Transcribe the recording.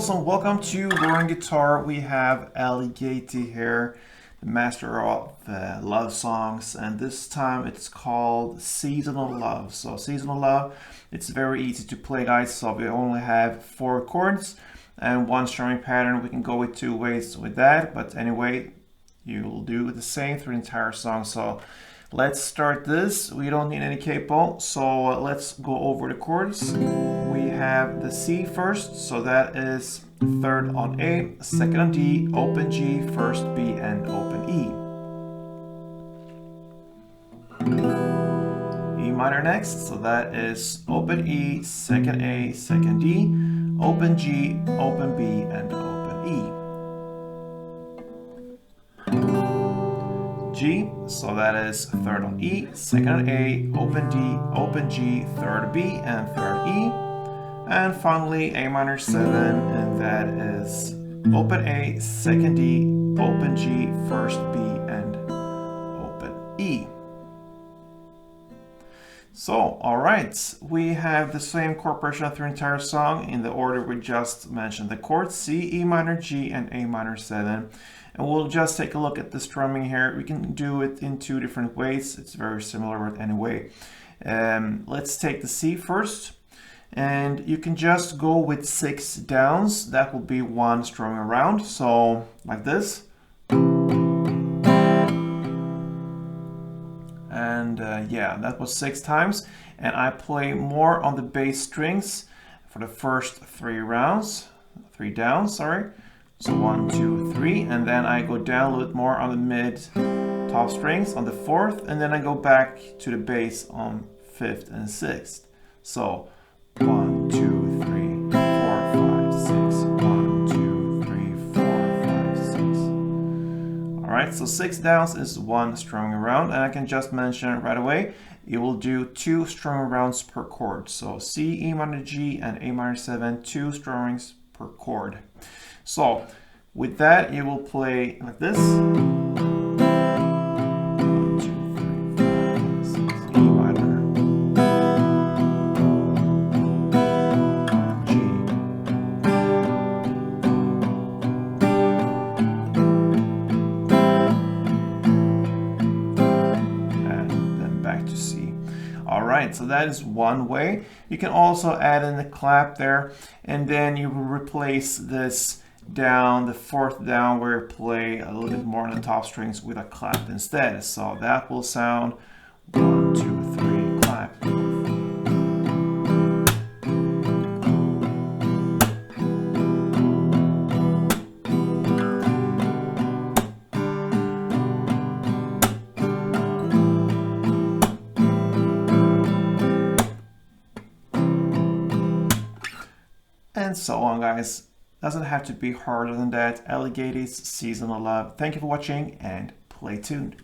so welcome to Learn Guitar. We have Gatie here, the master of love songs, and this time it's called Seasonal Love. So Seasonal Love, it's very easy to play, guys. So we only have 4 chords and 1 strumming pattern. We can go with 2 ways with that, but anyway, you'll do the same through the entire song. So let's start this. We don't need any capo, so let's go over the chords. We have the C first, so that is 3rd on A, 2nd on D, open G, 1st B, and open E. E minor next, so that is open E, 2nd A, 2nd D, open G, open B, and open E. G, so that is 3rd on E, 2nd on A, open D, open G, 3rd B, and 3rd E. And finally A minor 7, and that is open A, 2nd D, open G, 1st B, and open E. So, alright, we have the same chord progression through the entire song in the order we just mentioned. The chords C, E minor, G, and A minor 7. And we'll just take a look at the strumming here. We can do it in 2 different ways. It's very similar, but anyway. Let's take the C first. And you can just go with 6 downs. That will be 1 strumming around. So, like this. And yeah, that was 6 times. And I play more on the bass strings for the first 3 rounds. 3 downs, sorry. So 1, 2, 3, and then I go down a little bit more on the mid top strings on the 4th, and then I go back to the bass on 5th and 6th. So 1, 2, 3, 4, 5, 6. 1, 2, 3, 4, 5, 6. Alright, so 6 downs is 1 strumming around, and I can just mention right away, it will do 2 strumming rounds per chord. So C, E minor, G, and A minor 7, 2 strummings per chord. So, with that, you will play like this. 1, 2, 3, 4, 5, 6, E minor, G, and then back to C. Alright, so that is one way. You can also add in the clap there, and then you will replace this down, the 4th down, where you play a little bit more on the top strings with a clap instead. So that will sound 1, 2, 3, clap. And so on, guys. Doesn't have to be harder than that. Gatie's Seasonal Love. Thank you for watching and play tuned.